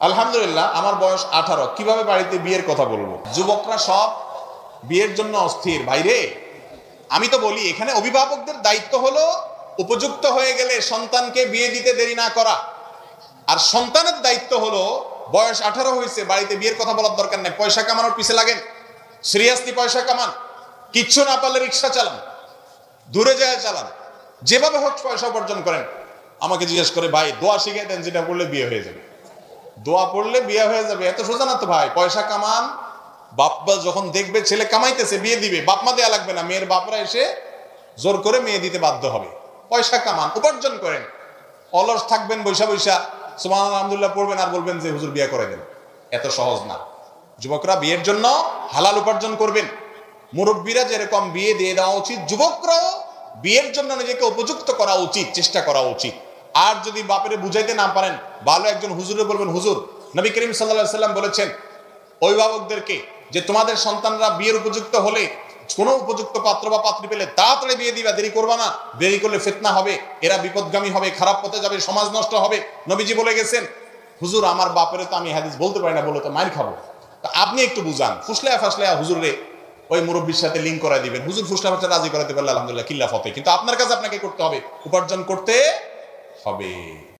আলহামদুলিল্লাহ, আমার বয়স 18। কিভাবে বাড়িতে বিয়ের কথা বলবো? যুবকরা সব বিয়ের জন্য অস্থির। ভাইরে, আমি তো বলি এখানে অভিভাবকদের দায়িত্ব হলো উপযুক্ত হয়ে গেলে সন্তানকে বিয়ে দিতে দেরি না করা। আর সন্তানের দায়িত্ব হলো বয়স 18 হয়েছে, বাড়িতে বিয়ের কথা বলার দরকার নেই। পয়সা কামানোর পিছে লাগেন, সিরিয়াসলি পয়সা কামান। কিচ্ছু না পারলে রিক্সা চালান, দূরে যায় চালান, যেভাবে হোক পয়সা উপার্জন করেন। আমাকে জিজ্ঞেস করে, ভাই দোয়া শিখে দেন যেটা করলে বিয়ে হয়ে যাবে। দোয়া পড়লে বিয়ে হয়ে যাবে, এত সোজা না তো ভাই। পয়সা কামান, বাপ্পা যখন দেখবে ছেলে কামাইতেছে বিয়ে দিবে, বাপমা দেয়া লাগবে না, মেয়ের বাপরা এসে জোর করে মেয়ে দিতে বাধ্য হবে। পয়সা কামান, উপার্জন করেন। অলস থাকবেন বৈশা বৈশা সুবহানাল্লাহ আলহামদুলিল্লাহ পড়বেন আর বলবেন যে হুজুর বিয়ে করে দেন, এত সহজ না। যুবকরা বিয়ের জন্য হালাল উপার্জন করবেন। মুরব্বীরা যেরকম বিয়ে দিয়ে দেওয়া উচিত, যুবকরাও বিয়ের জন্য নিজেকে উপযুক্ত করা উচিত, চেষ্টা করা উচিত। আর যদি বাপের বুঝাইতে না পারেন, ভালো একজন হুজুরে বলবেন, হুজুর নবী করিম সাল্লাল্লাহু আলাইহি সাল্লাম বলেছেন অভিভাবকদেরকে যে তোমাদের সন্তানরা বিয়ের উপযুক্ত হলে, কোন উপযুক্ত পাত্র বা পাত্রী পেলে তাড়াতাড়ি বিয়ে দিবা, দেরি করবা না। দেরি করলে ফিতনা হবে, এরা বিপদগামী হবে, খারাপ পথে যাবে, সমাজ নষ্ট হবে। নবীজি বলে গেছেন, হুজুর আমার বাপের তো আমি হাদিস বলতে পারি না, বলে তো মাইর খাবো। তো আপনি একটু বুঝান, ফুসলায়া ফাসলায়া হুজুরে ওই মুরব্বীর সাথে লিঙ্ক করাই দিবেন। হুজুর ফুসলা ফাসলা রাজি করাতে পারলে আলহামদুলিল্লাহ কিল্লা ফতে, কিন্তু আপনার কাছে আপনাকে করতে হবে, উপার্জন করতে হবে।